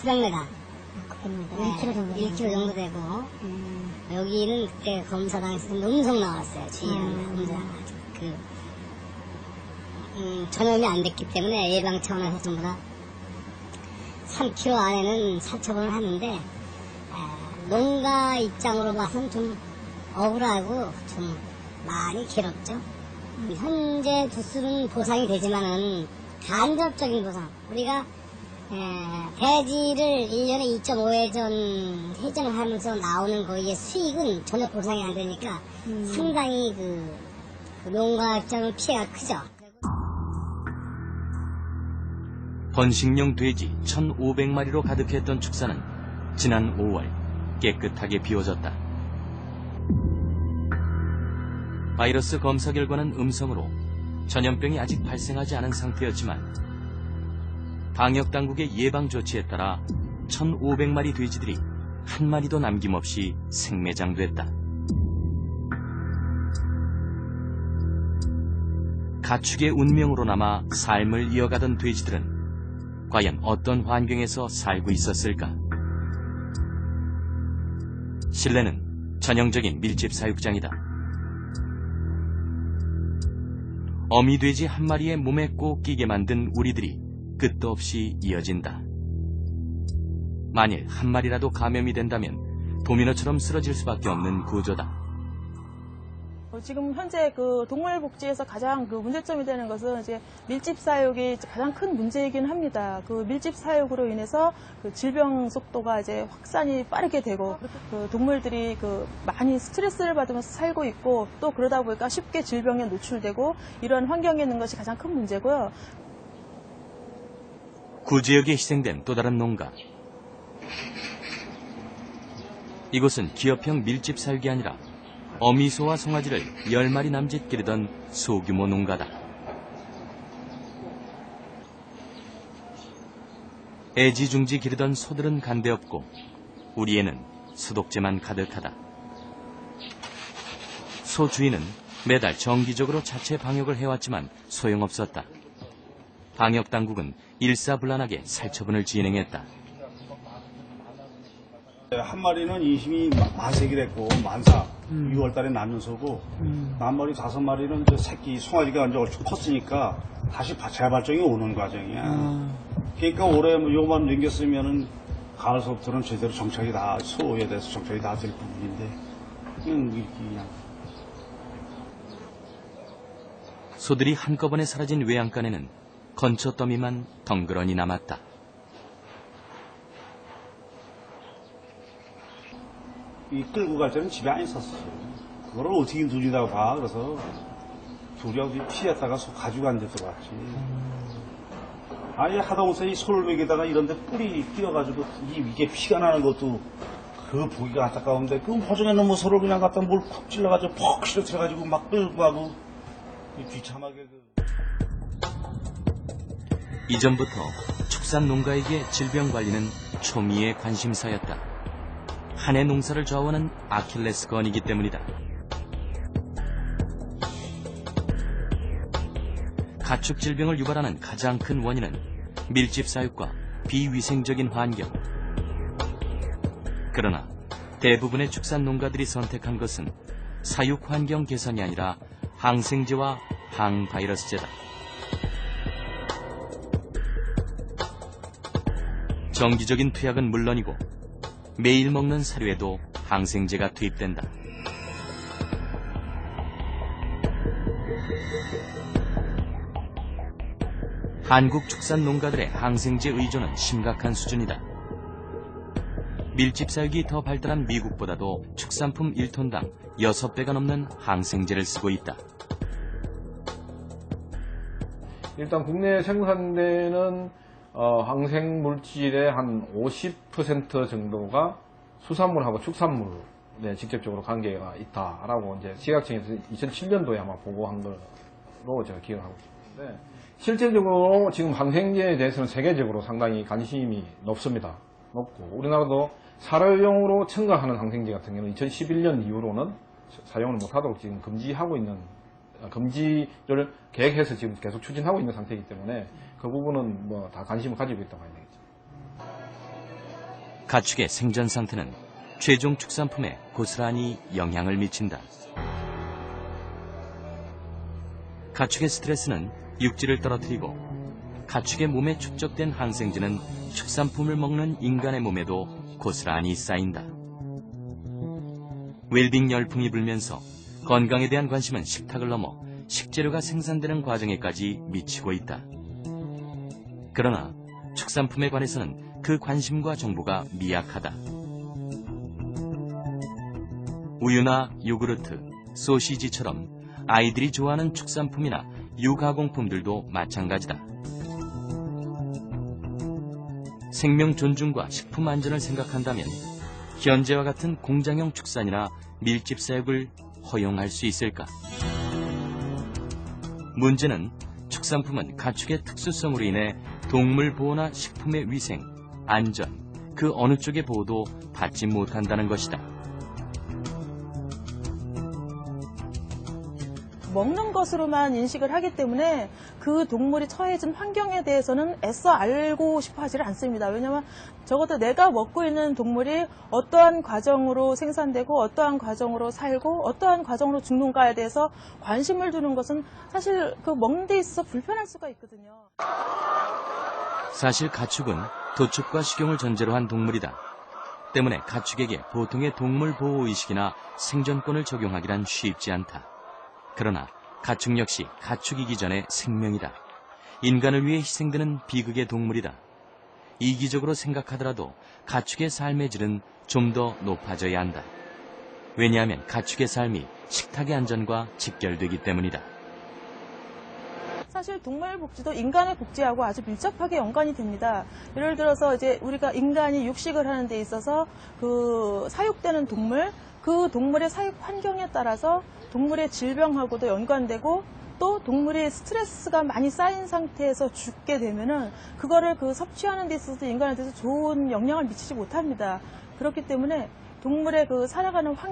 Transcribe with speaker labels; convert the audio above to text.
Speaker 1: 900m. 1km 정도. 1km 정도 되고, 여기는 그때 검사당에서 농성 나왔어요. 주의하는 전염이 안 됐기 때문에 예방 차원에서 전부 다 3km 안에는 살처분을 하는데, 농가 입장으로 봐서는 좀 억울하고 좀 많이 괴롭죠. 현재 두수는 보상이 되지만은 간접적인 보상. 우리가 대지를 1년에 2.5회전 회전을 하면서 나오는 거기에 수익은 전혀 보상이 안 되니까 상당히 그 농가 입장은 피해가 크죠.
Speaker 2: 번식용 돼지 1,500마리로 가득했던 축사는 지난 5월 깨끗하게 비워졌다. 바이러스 검사 결과는 음성으로 전염병이 아직 발생하지 않은 상태였지만 방역당국의 예방조치에 따라 1,500마리 돼지들이 한 마리도 남김없이 생매장됐다. 가축의 운명으로 남아 삶을 이어가던 돼지들은 과연 어떤 환경에서 살고 있었을까? 실내는 전형적인 밀집 사육장이다. 어미돼지 한 마리의 몸에 꼭 끼게 만든 우리들이 끝도 없이 이어진다. 만일 한 마리라도 감염이 된다면 도미노처럼 쓰러질 수밖에 없는 구조다.
Speaker 3: 지금 현재 그 동물복지에서 가장 그 문제점이 되는 것은 이제 밀집 사육이 가장 큰 문제이긴 합니다. 그 밀집 사육으로 인해서 그 질병 속도가 이제 확산이 빠르게 되고 그 동물들이 그 많이 스트레스를 받으면서 살고 있고 또 그러다 보니까 쉽게 질병에 노출되고 이런 환경에 있는 것이 가장 큰 문제고요.
Speaker 2: 구지역에 희생된 또 다른 농가. 이곳은 기업형 밀집 사육이 아니라 어미소와 송아지를 10마리 남짓 기르던 소규모 농가다. 애지중지 기르던 소들은 간데없고 우리에는 소독제만 가득하다. 소 주인은 매달 정기적으로 자체 방역을 해왔지만 소용없었다. 방역당국은 일사불란하게 살처분을 진행했다.
Speaker 4: 한 마리는 임신이 만색이 됐고 만사 6월 달에 낳는 소고 나머지 5마리는 이제 새끼 송아지가 이제 얼추 컸으니까 다시 재발정이 오는 과정이야. 그러니까 올해 요만 넘겼으면은 가을서부터는 제대로 정착이 다 소에 대해서 정착이 다 될 부분인데 그냥
Speaker 2: 소들이 한꺼번에 사라진 외양간에는 건초더미만 덩그러니 남았다.
Speaker 4: 이 끌고 갈 때는 집에 안 있었어. 그거를 어떻게 둘이다가 봐. 그래서 둘이 피했다가 소 가지고 안 데 들어왔지. 아예 하다못해 이 솔맥에다가 이런데 뿔이 끼어가지고 이게 피가 나는 것도 그 보기가 안타까운데 그 호정에 넘어 소를 그냥 갖다 뭘 푹 찔러가지고 퍽 실어트려가지고 막 끌고 가고 귀참하게
Speaker 2: 이전부터 축산 농가에게 질병 관리는 초미의 관심사였다. 한 해 농사를 좌우하는 아킬레스건이기 때문이다. 가축 질병을 유발하는 가장 큰 원인은 밀집 사육과 비위생적인 환경. 그러나 대부분의 축산 농가들이 선택한 것은 사육 환경 개선이 아니라 항생제와 항바이러스제다. 정기적인 투약은 물론이고 매일 먹는 사료에도 항생제가 투입된다. 한국 축산 농가들의 항생제 의존은 심각한 수준이다. 밀집 사육이 더 발달한 미국보다도 축산품 1톤당 6배가 넘는 항생제를 쓰고 있다.
Speaker 5: 일단 국내에 생산되는 항생 물질의 한 50% 정도가 수산물하고 축산물에 직접적으로 관계가 있다라고 이제 식약청에서 2007년도에 아마 보고한 걸로 제가 기억을 하고 있는데, 실질적으로 지금 항생제에 대해서는 세계적으로 상당히 관심이 높고 우리나라도 사료용으로 첨가하는 항생제 같은 경우는 2011년 이후로는 사용을 못하도록 지금 금지를 계획해서 지금 계속 추진하고 있는 상태이기 때문에 그 부분은 뭐 다 관심을 가지고 있다고 봐야 되겠죠.
Speaker 2: 가축의 생존 상태는 최종 축산품에 고스란히 영향을 미친다. 가축의 스트레스는 육질을 떨어뜨리고 가축의 몸에 축적된 항생제는 축산품을 먹는 인간의 몸에도 고스란히 쌓인다. 웰빙 열풍이 불면서 건강에 대한 관심은 식탁을 넘어 식재료가 생산되는 과정에까지 미치고 있다. 그러나 축산품에 관해서는 그 관심과 정보가 미약하다. 우유나 요구르트, 소시지처럼 아이들이 좋아하는 축산품이나 유가공품들도 마찬가지다. 생명 존중과 식품 안전을 생각한다면 현재와 같은 공장형 축산이나 밀집 사육을 허용할 수 있을까? 문제는 축산품은 가축의 특수성으로 인해 동물 보호나 식품의 위생, 안전, 그 어느 쪽의 보호도 받지 못한다는 것이다.
Speaker 3: 먹는 것으로만 인식을 하기 때문에 그 동물이 처해진 환경에 대해서는 애써 알고 싶어 하지를 않습니다. 왜냐하면 적어도 내가 먹고 있는 동물이 어떠한 과정으로 생산되고 어떠한 과정으로 살고 어떠한 과정으로 죽는가에 대해서 관심을 두는 것은 사실 그 먹는 데 있어서 불편할 수가 있거든요.
Speaker 2: 사실 가축은 도축과 식용을 전제로 한 동물이다. 때문에 가축에게 보통의 동물 보호의식이나 생존권을 적용하기란 쉽지 않다. 그러나 가축 역시 가축이기 전에 생명이다. 인간을 위해 희생되는 비극의 동물이다. 이기적으로 생각하더라도 가축의 삶의 질은 좀 더 높아져야 한다. 왜냐하면 가축의 삶이 식탁의 안전과 직결되기 때문이다.
Speaker 3: 사실 동물 복지도 인간의 복지하고 아주 밀접하게 연관이 됩니다. 예를 들어서 이제 우리가 인간이 육식을 하는 데 있어서 그 사육되는 동물, 그 동물의 사육 환경에 따라서 동물의 질병하고도 연관되고 또 동물이 스트레스가 많이 쌓인 상태에서 죽게 되면은 그거를 그 섭취하는 데 있어서 인간한테서 좋은 영향을 미치지 못합니다. 그렇기 때문에 동물의 그 살아가는 환경